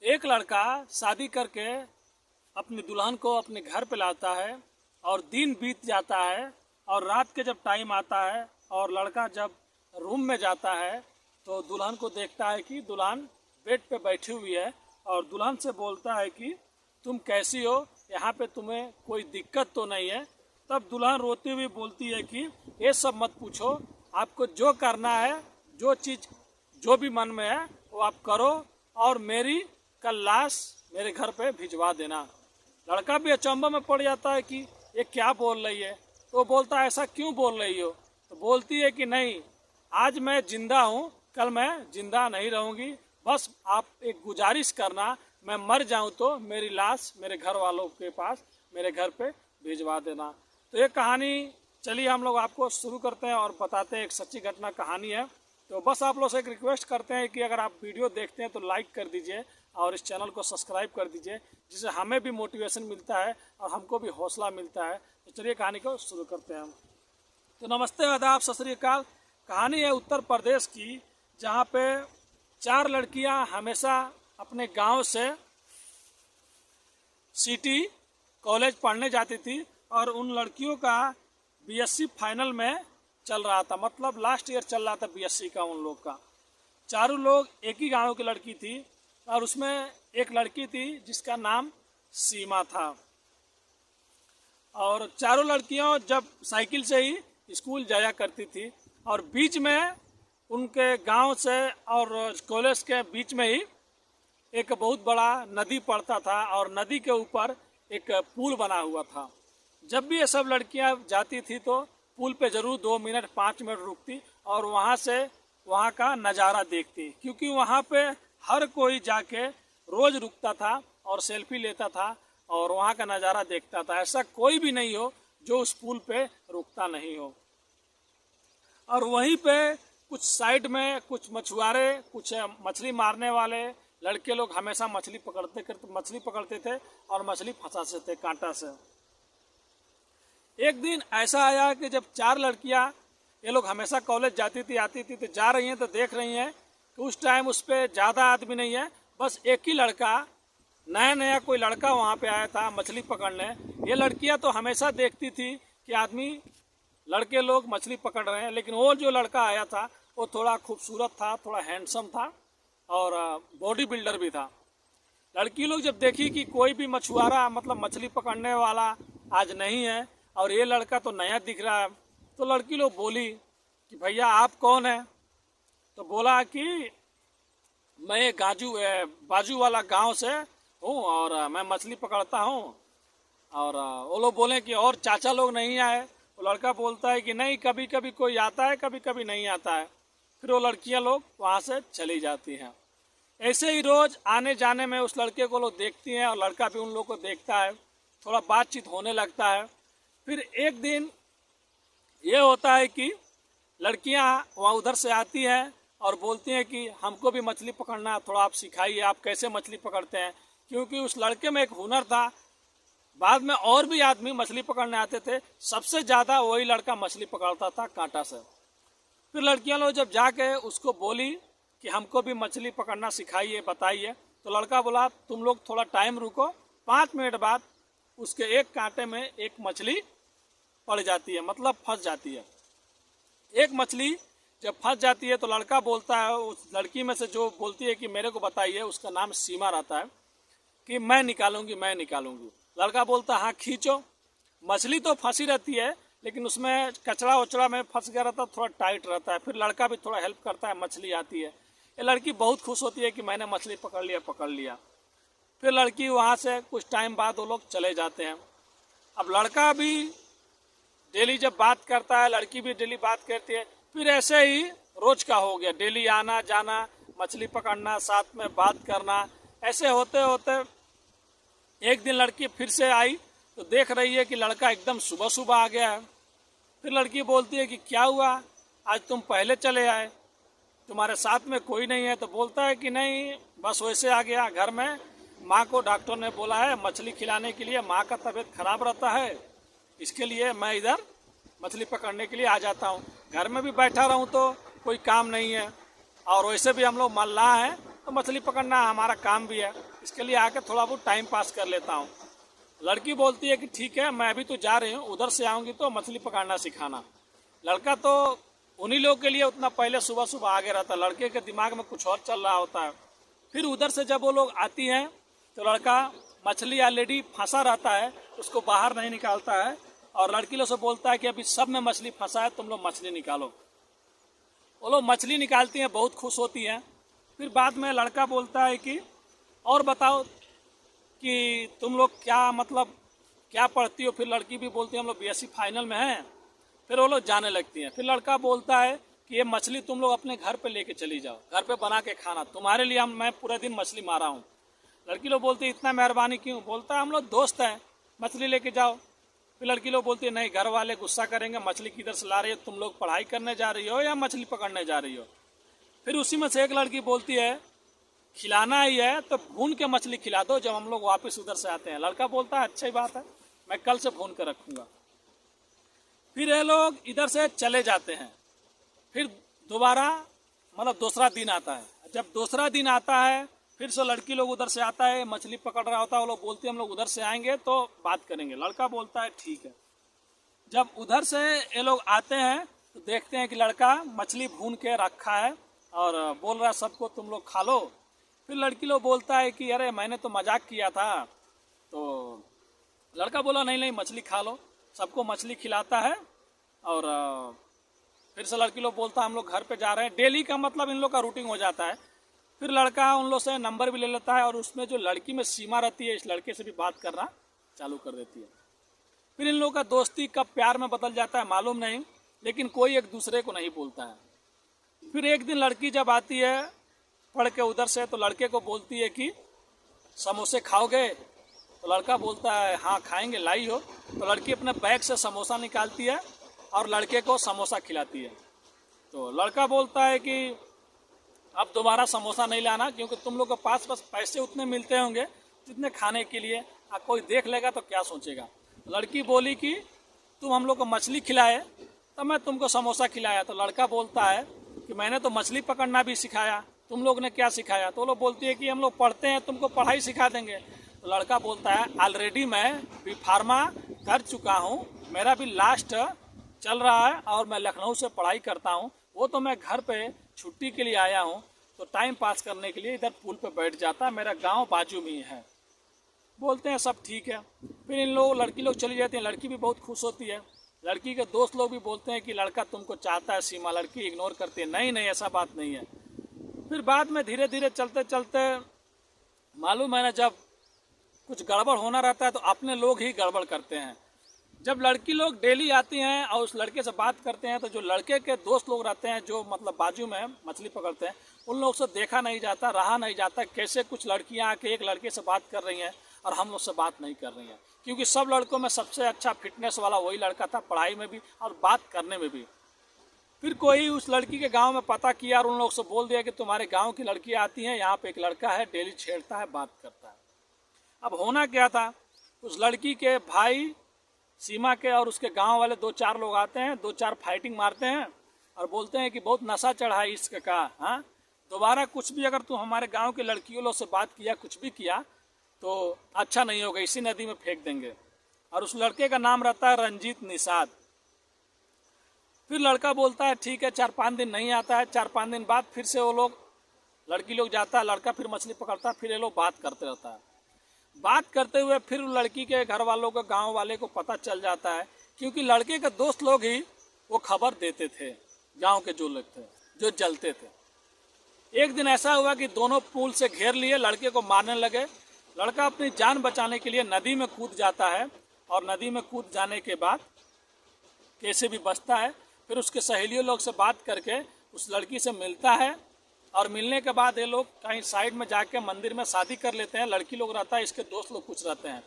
एक लड़का शादी करके अपनी दुल्हन को अपने घर पे लाता है और दिन बीत जाता है और रात के जब टाइम आता है और लड़का जब रूम में जाता है तो दुल्हन को देखता है कि दुल्हन बेड पे बैठी हुई है और दुल्हन से बोलता है कि तुम कैसी हो, यहाँ पे तुम्हें कोई दिक्कत तो नहीं है। तब दुल्हन रोती हुई बोलती है कि ये सब मत पूछो, आपको जो करना है, जो चीज़ जो भी मन में है वो आप करो और मेरी कल लाश मेरे घर पे भिजवा देना। लड़का भी अचंभा में पड़ जाता है कि ये क्या बोल रही है, तो बोलता है ऐसा क्यों बोल रही हो। तो बोलती है कि नहीं, आज मैं जिंदा हूँ, कल मैं जिंदा नहीं रहूँगी, बस आप एक गुजारिश करना, मैं मर जाऊँ तो मेरी लाश मेरे घर वालों के पास मेरे घर पे भिजवा देना। तो ये कहानी चलिए हम लोग आपको शुरू करते हैं और बताते हैं, एक सच्ची घटना कहानी है। तो बस आप लोग से एक रिक्वेस्ट करते हैं कि अगर आप वीडियो देखते हैं तो लाइक कर दीजिए और इस चैनल को सब्सक्राइब कर दीजिए, जिससे हमें भी मोटिवेशन मिलता है और हमको भी हौसला मिलता है। तो चलिए कहानी को शुरू करते हैं हम। तो नमस्ते, आदाब, सत श्री अकाल। कहानी है उत्तर प्रदेश की, जहाँ पे 4 लड़कियाँ हमेशा अपने गांव से सिटी कॉलेज पढ़ने जाती थी और उन लड़कियों का बीएससी फाइनल में चल रहा था, मतलब लास्ट ईयर चल रहा था बीएससी का उन लोग का। चारों लोग एक ही गांव की लड़की थी और उसमें एक लड़की थी जिसका नाम सीमा था। और चारों लड़कियां जब साइकिल से ही स्कूल जाया करती थी और बीच में उनके गांव से और कॉलेज के बीच में ही एक बहुत बड़ा नदी पड़ता था और नदी के ऊपर एक पुल बना हुआ था। जब भी ये सब लड़कियां जाती थी तो पुल पे ज़रूर 2 मिनट 5 मिनट रुकती और वहाँ से वहाँ का नज़ारा देखती, क्योंकि वहाँ पे हर कोई जाके रोज़ रुकता था और सेल्फी लेता था और वहाँ का नज़ारा देखता था। ऐसा कोई भी नहीं हो जो उस पुल पे रुकता नहीं हो। और वहीं पे कुछ साइड में कुछ मछुआरे, कुछ मछली मारने वाले लड़के लोग हमेशा मछली पकड़ते थे और मछली फंसाते थे कांटा से। एक दिन ऐसा आया कि जब 4 लड़कियां, ये लोग हमेशा कॉलेज जाती थी आती थी, तो जा रही हैं तो देख रही हैं कि उस टाइम उस पर ज़्यादा आदमी नहीं है, बस एक ही लड़का, नया कोई लड़का वहाँ पे आया था मछली पकड़ने। ये लड़कियां तो हमेशा देखती थी कि आदमी, लड़के लोग मछली पकड़ रहे हैं, लेकिन वो जो लड़का आया था वो थोड़ा खूबसूरत था, थोड़ा हैंडसम था और बॉडी बिल्डर भी था। लड़की लोग जब देखी कि कोई भी मछुआरा, मतलब मछली पकड़ने वाला आज नहीं है और ये लड़का तो नया दिख रहा है, तो लड़की लोग बोली कि भैया आप कौन है। तो बोला कि मैं बाजू वाला गांव से हूँ और मैं मछली पकड़ता हूँ। और वो लोग बोले कि और चाचा लोग नहीं आए। वो लड़का बोलता है कि नहीं, कभी कभी कोई आता है, कभी कभी नहीं आता है। फिर वो लड़कियाँ लोग वहाँ से चली जाती हैं। ऐसे ही रोज़ आने जाने में उस लड़के को लोग देखती हैं और लड़का भी उन लोग को देखता है, थोड़ा बातचीत होने लगता है। फिर एक दिन ये होता है कि लड़कियां वहाँ उधर से आती हैं और बोलती हैं कि हमको भी मछली पकड़ना, थोड़ा आप सिखाइए, आप कैसे मछली पकड़ते हैं। क्योंकि उस लड़के में एक हुनर था। बाद में और भी आदमी मछली पकड़ने आते थे, सबसे ज़्यादा वही लड़का मछली पकड़ता था कांटा से। फिर लड़कियां लोग जब जाके उसको बोली कि हमको भी मछली पकड़ना सिखाइए, बताइए, तो लड़का बोला तुम लोग थोड़ा टाइम रुको, 5 मिनट बाद उसके एक कांटे में एक मछली पड़ जाती है, मतलब फंस जाती है। एक मछली जब फंस जाती है तो लड़का बोलता है, उस लड़की में से जो बोलती है कि मेरे को बताइए, उसका नाम सीमा रहता है, कि मैं निकालूंगी। लड़का बोलता है हाँ खींचो। मछली तो फंसी रहती है लेकिन उसमें कचरा वचड़ा में फंस गया रहता है, थोड़ा टाइट रहता है। फिर लड़का भी थोड़ा हेल्प करता है, मछली आती है। ये लड़की बहुत खुश होती है कि मैंने मछली पकड़ लिया। फिर लड़की वहाँ से कुछ टाइम बाद वो लोग चले जाते हैं। अब लड़का भी डेली जब बात करता है, लड़की भी डेली बात करती है। फिर ऐसे ही रोज का हो गया, डेली आना जाना, मछली पकड़ना, साथ में बात करना। ऐसे होते होते एक दिन लड़की फिर से आई तो देख रही है कि लड़का एकदम सुबह आ गया है। फिर लड़की बोलती है कि क्या हुआ, आज तुम पहले चले आए, तुम्हारे साथ में कोई नहीं है। तो बोलता है कि नहीं, बस वैसे आ गया। घर में माँ को डॉक्टर ने बोला है मछली खिलाने के लिए, माँ का तबीयत खराब रहता है, इसके लिए मैं इधर मछली पकड़ने के लिए आ जाता हूँ। घर में भी बैठा रहूँ तो कोई काम नहीं है और वैसे भी हम लोग मल्लाह हैं तो मछली पकड़ना हमारा काम भी है, इसके लिए आके थोड़ा बहुत टाइम पास कर लेता हूँ। लड़की बोलती है कि ठीक है, मैं अभी तो जा रही हूँ, उधर से आऊँगी तो मछली पकड़ना सिखाना। लड़का तो उन्हीं लोगों के लिए उतना पहले सुबह सुबह आगे रहता है, लड़के के दिमाग में कुछ और चल रहा होता है। फिर उधर से जब वो लोग आती हैं तो लड़का मछली ऑलरेडी फंसा रहता है, उसको बाहर नहीं निकालता है और लड़की लोग से बोलता है कि अभी सब में मछली फंसा है, तुम लोग मछली निकालो। वो लोग मछली निकालती हैं, बहुत खुश होती हैं। फिर बाद में लड़का बोलता है कि और बताओ कि तुम लोग क्या मतलब क्या पढ़ती हो। फिर लड़की भी बोलती है हम लोग बीएससी फाइनल में हैं। फिर वो लोग जाने लगती हैं। फिर लड़का बोलता है कि ये मछली तुम लोग अपने घर पे लेके चली जाओ, घर पे बना के खाना, तुम्हारे लिए मैं पूरा दिन मछली मारा हूँ। लड़की लोग बोलती है इतना मेहरबानी क्यों। बोलता है हम लोग दोस्त हैं, मछली लेके जाओ। फिर लड़की लोग बोलती है नहीं, घर वाले गुस्सा करेंगे, मछली किधर से ला रही हो, तुम लोग पढ़ाई करने जा रही हो या मछली पकड़ने जा रही हो। फिर उसी में से एक लड़की बोलती है खिलाना ही है तो भून के मछली खिला दो जब हम लोग वापस उधर से आते हैं। लड़का बोलता है अच्छा ही बात है, मैं कल से भून कर रखूँगा। फिर ये लोग इधर से चले जाते हैं। फिर दोबारा मतलब दूसरा दिन आता है। जब दूसरा दिन आता है फिर से लड़की लोग उधर से आता है, मछली पकड़ रहा होता है। वो लोग बोलते हैं हम लोग उधर से आएंगे तो बात करेंगे। लड़का बोलता है ठीक है। जब उधर से ये लोग आते हैं तो देखते हैं कि लड़का मछली भून के रखा है और बोल रहा है सबको तुम लोग खा लो। फिर लड़की लोग बोलता है कि अरे मैंने तो मजाक किया था। तो लड़का बोला नहीं नहीं मछली खा लो, सबको मछली खिलाता है। और फिर से लड़की लोग बोलता है हम लोग घर पे जा रहे हैं। डेली का मतलब इन लोग का रूटीन हो जाता है। फिर लड़का उन लोग से नंबर भी ले लेता है और उसमें जो लड़की में सीमा रहती है इस लड़के से भी बात करना चालू कर देती है। फिर इन लोगों का दोस्ती कब प्यार में बदल जाता है मालूम नहीं, लेकिन कोई एक दूसरे को नहीं बोलता है। फिर एक दिन लड़की जब आती है पढ़ के उधर से तो लड़के को बोलती है कि समोसे खाओगे। तो लड़का बोलता है हाँ खाएंगे, लाई हो। तो लड़की अपने बैग से समोसा निकालती है और लड़के को समोसा खिलाती है। तो लड़का बोलता है कि अब दोबारा समोसा नहीं लाना, क्योंकि तुम लोग के पास बस पैसे उतने मिलते होंगे जितने खाने के लिए, कोई देख लेगा तो क्या सोचेगा। लड़की बोली कि तुम हम लोग को मछली खिलाए तब मैं तुमको समोसा खिलाया। तो लड़का बोलता है कि मैंने तो मछली पकड़ना भी सिखाया, तुम लोग ने क्या सिखाया। तो लोग बोलती है कि हम लोग पढ़ते हैं, तुमको पढ़ाई सिखा देंगे। तो लड़का बोलता है ऑलरेडी मैं बी फार्मा कर चुका हूँ, मेरा भी लास्ट चल रहा है और मैं लखनऊ से पढ़ाई करता हूँ। वो तो मैं घर पे छुट्टी के लिए आया हूँ तो टाइम पास करने के लिए इधर पुल पे बैठ जाता, मेरा गांव बाजू में ही है। बोलते हैं सब ठीक है। फिर इन लोग लड़की लोग चली जाती हैं। लड़की भी बहुत खुश होती है। लड़की के दोस्त लोग भी बोलते हैं कि लड़का तुमको चाहता है सीमा। लड़की इग्नोर करती है, नहीं नहीं ऐसा बात नहीं है। फिर बाद में धीरे धीरे चलते चलते मालूम है ना, जब कुछ गड़बड़ होना रहता है तो अपने लोग ही गड़बड़ करते हैं। जब लड़की लोग डेली आती हैं और उस लड़के से बात करते हैं तो जो लड़के के दोस्त लोग रहते हैं जो मतलब बाजू में मछली पकड़ते हैं, उन लोग से देखा नहीं जाता, रहा नहीं जाता कैसे कुछ लड़कियां आके एक लड़के से बात कर रही हैं और हम लोग से बात नहीं कर रही हैं। क्योंकि सब लड़कों में सबसे अच्छा फिटनेस वाला वही लड़का था, पढ़ाई में भी और बात करने में भी। फिर कोई उस लड़की के गांव में पता किया और उन लोग से बोल दिया कि तुम्हारे गांव की लड़कियां आती हैं, यहाँ पे एक लड़का है, डेली छेड़ता है, बात करता है। अब होना क्या था, उस लड़की के भाई सीमा के और उसके गांव वाले 2-4 लोग आते हैं, 2-4 फाइटिंग मारते हैं और बोलते हैं कि बहुत नशा चढ़ा है इश्क का। हाँ, दोबारा कुछ भी अगर तू हमारे गांव के लड़कियों लोग से बात किया, कुछ भी किया तो अच्छा नहीं होगा, इसी नदी में फेंक देंगे। और उस लड़के का नाम रहता है रंजीत निषाद। फिर लड़का बोलता है ठीक है, 4-5 दिन नहीं आता है। 4-5 दिन बाद फिर से वो लोग लड़की लोग जाता है, लड़का फिर मछली पकड़ता है। फिर ये लोग बात करते रहता है। बात करते हुए फिर लड़की के घर वालों को, गांव वाले को पता चल जाता है, क्योंकि लड़के के दोस्त लोग ही वो खबर देते थे गांव के जो लोग थे जो जलते थे। एक दिन ऐसा हुआ कि दोनों पुल से घेर लिए, लड़के को मारने लगे। लड़का अपनी जान बचाने के लिए नदी में कूद जाता है और नदी में कूद जाने के बाद कैसे भी बचता है। फिर उसके सहेलियों लोग से बात करके उस लड़की से मिलता है और मिलने के बाद ये लोग कहीं साइड में जाके मंदिर में शादी कर लेते हैं। लड़की लोग रहता है, इसके दोस्त लोग कुछ रहते हैं।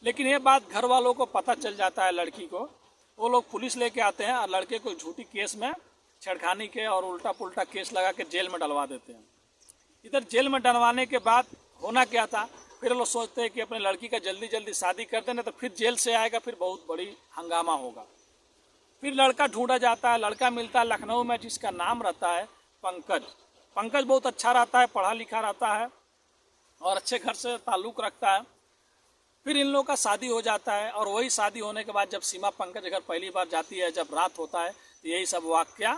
लेकिन ये बात घर वालों को पता चल जाता है लड़की को। वो लोग पुलिस लेके आते हैं और लड़के को झूठी केस में छेड़खानी के और उल्टा पुल्टा केस लगा के जेल में डलवा देते हैं। इधर जेल में डलवाने के बाद होना क्या था, फिर लोग सोचते हैं कि अपने लड़की का जल्दी जल्दी शादी कर देना, तो फिर जेल से आएगा, फिर बहुत बड़ी हंगामा होगा। फिर लड़का ढूंढा जाता है, लड़का मिलता है लखनऊ में, जिसका नाम रहता है पंकज। पंकज बहुत अच्छा रहता है, पढ़ा लिखा रहता है और अच्छे घर से ताल्लुक़ रखता है। फिर इन लोगों का शादी हो जाता है और वही शादी होने के बाद जब सीमा पंकज के घर पहली बार जाती है, जब रात होता है, तो यही सब वाक़या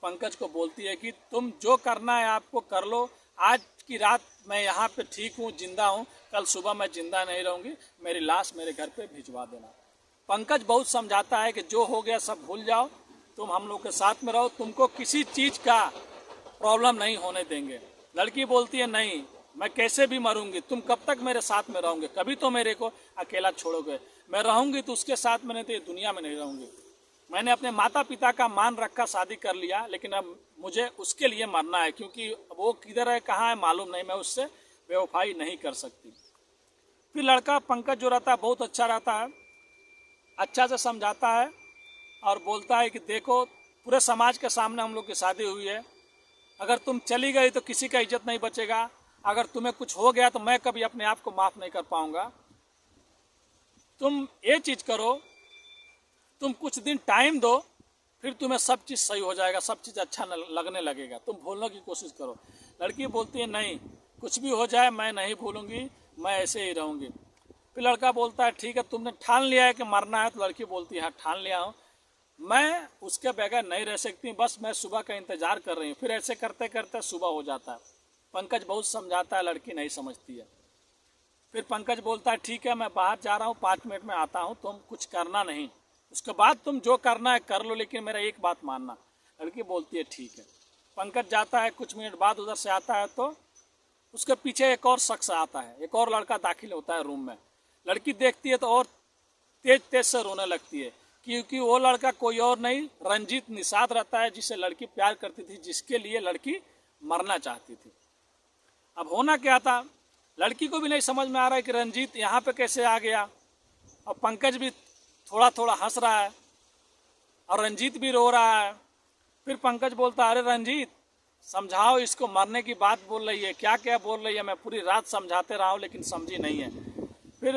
पंकज को बोलती है कि तुम जो करना है आपको कर लो, आज की रात मैं यहाँ पे ठीक हूँ, जिंदा हूँ, कल सुबह मैं जिंदा नहीं रहूँगी, मेरी लाश मेरे घर पे भिजवा देना। पंकज बहुत समझाता है कि जो हो गया सब भूल जाओ, तुम हम लोग के साथ में रहो, तुमको किसी चीज़ का प्रॉब्लम नहीं होने देंगे। लड़की बोलती है नहीं, मैं कैसे भी मरूंगी, तुम कब तक मेरे साथ में रहोगे, कभी तो मेरे को अकेला छोड़ोगे, मैं रहूंगी तो उसके साथ में, नहीं तो ये दुनिया में नहीं रहूंगी। मैंने अपने माता पिता का मान रखा, शादी कर लिया, लेकिन अब मुझे उसके लिए मरना है, क्योंकि वो किधर है कहाँ है मालूम नहीं, मैं उससे बेवफाई नहीं कर सकती। फिर लड़का पंकज जो रहता है बहुत अच्छा रहता है, अच्छा से समझाता है और बोलता है कि देखो पूरे समाज के सामने हम लोग की शादी हुई है, अगर तुम चली गई तो किसी का इज्जत नहीं बचेगा, अगर तुम्हें कुछ हो गया तो मैं कभी अपने आप को माफ़ नहीं कर पाऊंगा। तुम ये चीज़ करो, तुम कुछ दिन टाइम दो, फिर तुम्हें सब चीज़ सही हो जाएगा, सब चीज़ अच्छा लगने लगेगा, तुम भूलने की कोशिश करो। लड़की बोलती है नहीं, कुछ भी हो जाए मैं नहीं भूलूंगी, मैं ऐसे ही रहूँगी। फिर लड़का बोलता है ठीक है, तुमने ठान लिया है कि मरना है, तो लड़की बोलती है हाँ ठान लिया हूँ, मैं उसके बगैर नहीं रह सकती, बस मैं सुबह का इंतज़ार कर रही हूँ। फिर ऐसे करते करते सुबह हो जाता है। पंकज बहुत समझाता है, लड़की नहीं समझती है। फिर पंकज बोलता है ठीक है, मैं बाहर जा रहा हूँ, 5 मिनट में आता हूँ, तुम कुछ करना नहीं, उसके बाद तुम जो करना है कर लो, लेकिन मेरा एक बात मानना। लड़की बोलती है ठीक है। पंकज जाता है, कुछ मिनट बाद उधर से आता है तो उसके पीछे एक और शख्स आता है, एक और लड़का दाखिल होता है रूम में। लड़की देखती है तो और तेज तेज से रोने लगती है, क्योंकि वो लड़का कोई और नहीं, रंजीत निषाद रहता है, जिसे लड़की प्यार करती थी, जिसके लिए लड़की मरना चाहती थी। अब होना क्या था, लड़की को भी नहीं समझ में आ रहा है कि रंजीत यहाँ पे कैसे आ गया, और पंकज भी थोड़ा थोड़ा हंस रहा है और रंजीत भी रो रहा है। फिर पंकज बोलता है अरे रंजीत समझाओ इसको, मरने की बात बोल रही है, क्या क्या बोल रही है, मैं पूरी रात समझाते रहा हूँ लेकिन समझी नहीं है। फिर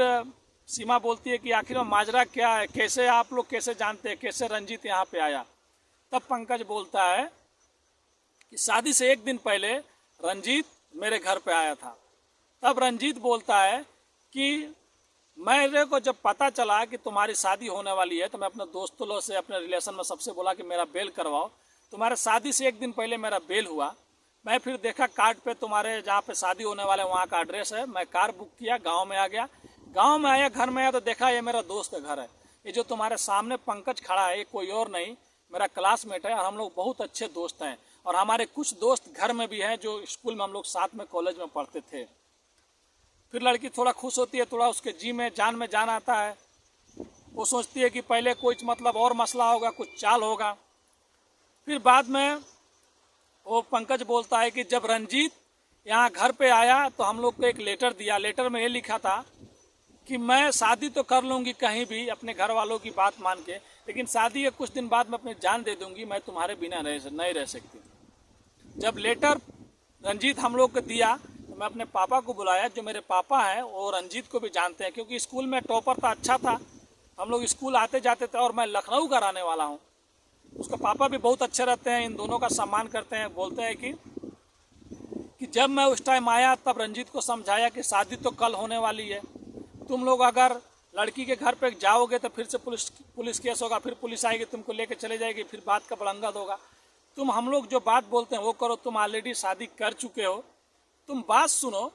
सीमा बोलती है कि आखिर में माजरा क्या है, कैसे आप लोग कैसे जानते हैं, कैसे रंजीत यहाँ पे आया। तब पंकज बोलता है कि शादी से एक दिन पहले रंजीत मेरे घर पे आया था। तब रंजीत बोलता है कि मेरे को जब पता चला कि तुम्हारी शादी होने वाली है, तो मैं अपने दोस्तों लोग से, अपने रिलेशन में सबसे बोला कि मेरा बेल करवाओ। तुम्हारे शादी से एक दिन पहले मेरा बेल हुआ, मैं फिर देखा कार्ड पे तुम्हारे जहाँ पे शादी होने वाले वहाँ का एड्रेस है, मैं कार बुक किया, गाँव में आ गया। गाँव में आया, घर में आया तो देखा ये मेरा दोस्त का घर है। ये जो तुम्हारे सामने पंकज खड़ा है ये कोई और नहीं, मेरा क्लासमेट है, और हम लोग बहुत अच्छे दोस्त हैं, और हमारे कुछ दोस्त घर में भी हैं जो स्कूल में हम लोग साथ में कॉलेज में पढ़ते थे। फिर लड़की थोड़ा खुश होती है, थोड़ा उसके जी में जान आता है। वो सोचती है कि पहले कोई मतलब और मसला होगा, कुछ चाल होगा। फिर बाद में वो पंकज बोलता है कि जब रंजीत यहाँ घर पे आया तो हम लोग को एक लेटर दिया, लेटर में ये लिखा था कि मैं शादी तो कर लूँगी कहीं भी अपने घर वालों की बात मान के, लेकिन शादी के कुछ दिन बाद मैं अपनी जान दे दूँगी, मैं तुम्हारे बिना नहीं रह सकती। जब लेटर रंजीत हम लोग को दिया तो मैं अपने पापा को बुलाया, जो मेरे पापा हैं वो रंजीत को भी जानते हैं, क्योंकि स्कूल में टॉपर था, अच्छा था, हम लोग स्कूल आते जाते थे, और मैं लखनऊ का रहने वाला हूँ। उसका पापा भी बहुत अच्छे रहते हैं, इन दोनों का सम्मान करते हैं। बोलते हैं कि जब मैं उस टाइम आया तब रंजीत को समझाया कि शादी तो कल होने वाली है, तुम लोग अगर लड़की के घर पे जाओगे तो फिर से पुलिस केस होगा, फिर पुलिस आएगी, तुमको लेके चले जाएगी, फिर बात का बड़ंगत होगा। तुम हम लोग जो बात बोलते हैं वो करो, तुम ऑलरेडी शादी कर चुके हो, तुम बात सुनो,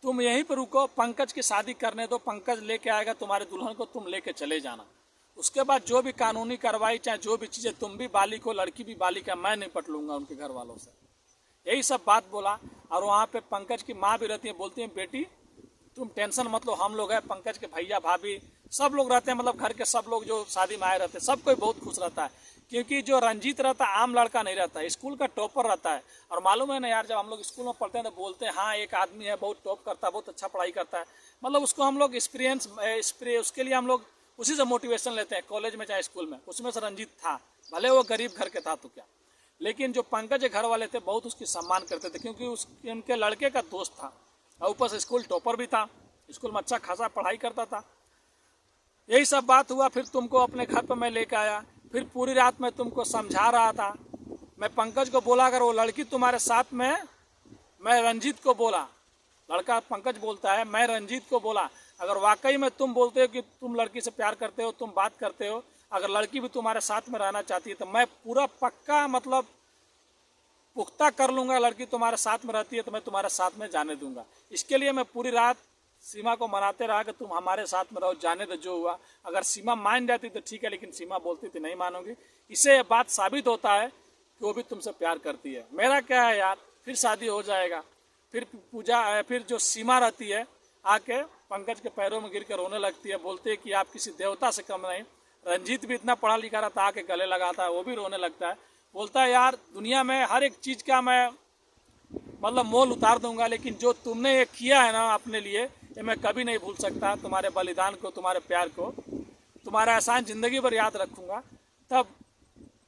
तुम यहीं पर रुको, पंकज की शादी करने दो, पंकज लेके आएगा तुम्हारे दुल्हन को, तुम लेके चले जाना। उसके बाद जो भी कानूनी कार्रवाई, चाहे जो भी चीज़ें, तुम भी बालिक हो, लड़की भी बालिक है, मैं निपट लूँगा उनके घर वालों से। यही सब बात बोला। और वहाँ पे पंकज की माँ भी रहती है, बोलती है बेटी तुम टेंशन मत लो, हम लोग हैं, पंकज के भैया भाभी सब लोग रहते हैं, मतलब घर के सब लोग जो शादी में आए रहते हैं, सब कोई बहुत खुश रहता है, क्योंकि जो रंजीत रहता है आम लड़का नहीं रहता है, स्कूल का टॉपर रहता है। और मालूम है ना यार, जब हम लोग स्कूल में पढ़ते हैं तो बोलते हैं हाँ एक आदमी है बहुत टॉप करता है, बहुत अच्छा पढ़ाई करता है, मतलब उसको हम लोग उसके लिए हम लोग उसी से मोटिवेशन लेते हैं, कॉलेज में चाहे स्कूल में। उसमें से रंजीत था, भले वो गरीब घर के था तो क्या, लेकिन जो पंकज घर वाले थे बहुत उसकी सम्मान करते थे, क्योंकि उनके लड़के का दोस्त था, और ऊपर से स्कूल टॉपर भी था, स्कूल में अच्छा खासा पढ़ाई करता था। यही सब बात हुआ। फिर तुमको अपने घर पर मैं लेकर आया, फिर पूरी रात मैं तुमको समझा रहा था। मैं पंकज को बोला अगर वो लड़की तुम्हारे साथ में, मैं रंजीत को बोला लड़का पंकज बोलता है, मैं रंजीत को बोला अगर वाकई में तुम बोलते हो कि तुम लड़की से प्यार करते हो, तुम बात करते हो, अगर लड़की भी तुम्हारे साथ में रहना चाहती है तो मैं पूरा पक्का मतलब पुख्ता कर लूँगा, लड़की तुम्हारे साथ में रहती है तो मैं तुम्हारे साथ में जाने दूंगा। इसके लिए मैं पूरी रात सीमा को मनाते रहा कि तुम हमारे साथ में रहो, जाने दो जो हुआ। अगर सीमा मान जाती तो ठीक है, लेकिन सीमा बोलती थी नहीं मानूंगी। इससे ये बात साबित होता है कि वो भी तुमसे प्यार करती है। मेरा क्या है यार, फिर शादी हो जाएगा। फिर पूजा, फिर जो सीमा रहती है आके पंकज के पैरों में गिर कर रोने लगती है, बोलती है कि आप किसी देवता से कम नहीं। रंजीत भी इतना पढ़ा लिखा रहता, आके गले लगाता है, वो भी रोने लगता है, बोलता है यार दुनिया में हर एक चीज़ का मैं मतलब मोल उतार दूंगा, लेकिन जो तुमने ये किया है ना अपने लिए, ये मैं कभी नहीं भूल सकता। तुम्हारे बलिदान को, तुम्हारे प्यार को, तुम्हारा एहसान ज़िंदगी भर याद रखूंगा। तब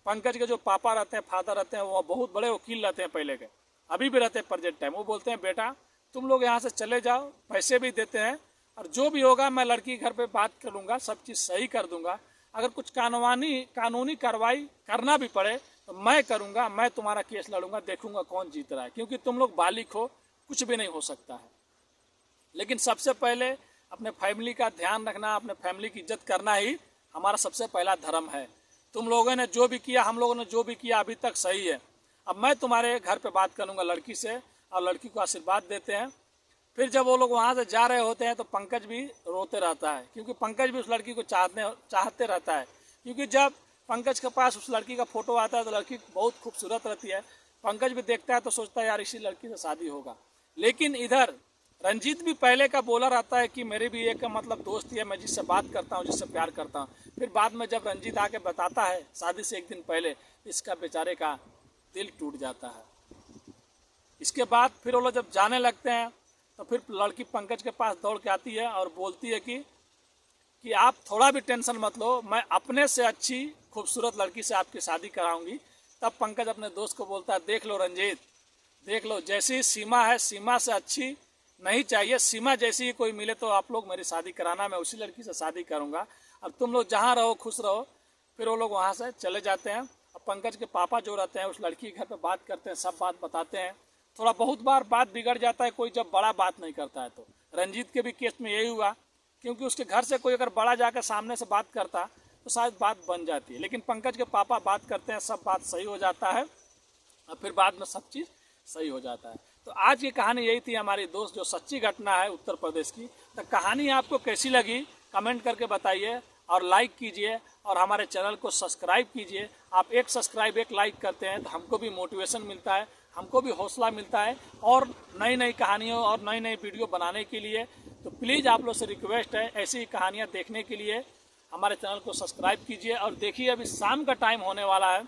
पंकज के जो पापा रहते हैं, फादर रहते हैं, वो बहुत बड़े वकील रहते हैं पहले के, अभी भी रहते हैं प्रेजेंट टाइम। वो बोलते हैं बेटा तुम लोग यहाँ से चले जाओ, पैसे भी देते हैं, और जो भी होगा मैं लड़की घर पे बात करूँगा, सब चीज़ सही कर दूंगा। अगर कुछ कानूनी कार्रवाई करना भी पड़े तो मैं करूँगा, मैं तुम्हारा केस लड़ूंगा, देखूंगा कौन जीत रहा है, क्योंकि तुम लोग बालिग हो, कुछ भी नहीं हो सकता है। लेकिन सबसे पहले अपने फैमिली का ध्यान रखना, अपने फैमिली की इज्जत करना ही हमारा सबसे पहला धर्म है। तुम लोगों ने जो भी किया, हम लोगों ने जो भी किया अभी तक सही है। अब मैं तुम्हारे घर पे बात करूँगा लड़की से, और लड़की को आशीर्वाद देते हैं। फिर जब वो लोग वहाँ से जा रहे होते हैं तो पंकज भी रोते रहता है, क्योंकि पंकज भी उस लड़की को चाहते रहता है। क्योंकि जब पंकज के पास उस लड़की का फोटो आता है तो लड़की बहुत खूबसूरत रहती है। पंकज भी देखता है तो सोचता है यार इसी लड़की से शादी होगा। लेकिन इधर रंजीत भी पहले का बोला रहता है कि मेरी भी एक मतलब दोस्त है, मैं जिससे बात करता हूँ, जिससे प्यार करता हूँ। फिर बाद में जब रंजीत आके बताता है शादी से एक दिन पहले, इसका बेचारे का दिल टूट जाता है। इसके बाद फिर वो लोग जब जाने लगते हैं तो फिर लड़की पंकज के पास दौड़ के आती है और बोलती है कि आप थोड़ा भी टेंशन मत लो, मैं अपने से अच्छी खूबसूरत लड़की से आपकी शादी कराऊंगी। तब पंकज अपने दोस्त को बोलता है देख लो रंजीत, देख लो जैसी सीमा है, सीमा से अच्छी नहीं चाहिए, सीमा जैसी ही कोई मिले तो आप लोग मेरी शादी कराना, मैं उसी लड़की से शादी करूँगा। अब तुम लोग जहाँ रहो खुश रहो। फिर वो लोग वहाँ से चले जाते हैं। अब पंकज के पापा जो रहते हैं उस लड़की के घर पर बात करते हैं, सब बात बताते हैं। थोड़ा बहुत बार बात बिगड़ जाता है, कोई जब बड़ा बात नहीं करता है तो। रंजीत के भी केस में यही हुआ, क्योंकि उसके घर से कोई अगर बड़ा जाकर सामने से बात करता तो शायद बात बन जाती है। लेकिन पंकज के पापा बात करते हैं, सब बात सही हो जाता है, और फिर बाद में सब चीज़ सही हो जाता है। तो आज की कहानी यही थी हमारी दोस्त, जो सच्ची घटना है उत्तर प्रदेश की। तो कहानी आपको कैसी लगी कमेंट करके बताइए, और लाइक कीजिए, और हमारे चैनल को सब्सक्राइब कीजिए। आप एक सब्सक्राइब, एक लाइक करते हैं तो हमको भी मोटिवेशन मिलता है, हमको भी हौसला मिलता है और नई नई कहानियों और नई नई वीडियो बनाने के लिए। तो प्लीज़ आप लोग से रिक्वेस्ट है, ऐसी ही कहानियाँ देखने के लिए हमारे चैनल को सब्सक्राइब कीजिए। और देखिए अभी शाम का टाइम होने वाला है,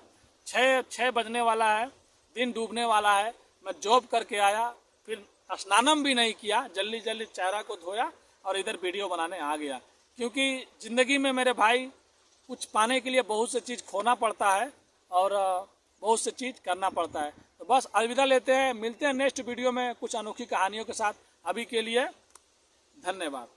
6 बजने वाला है, दिन डूबने वाला है। मैं जॉब करके आया, फिर स्नानम भी नहीं किया, जल्दी जल्दी चेहरा को धोया और इधर वीडियो बनाने आ गया। क्योंकि ज़िंदगी में मेरे भाई कुछ पाने के लिए बहुत से चीज़ खोना पड़ता है और बहुत से चीज़ करना पड़ता है। तो बस अलविदा लेते हैं, मिलते हैं नेक्स्ट वीडियो में कुछ अनोखी कहानियों के साथ। अभी के लिए धन्यवाद।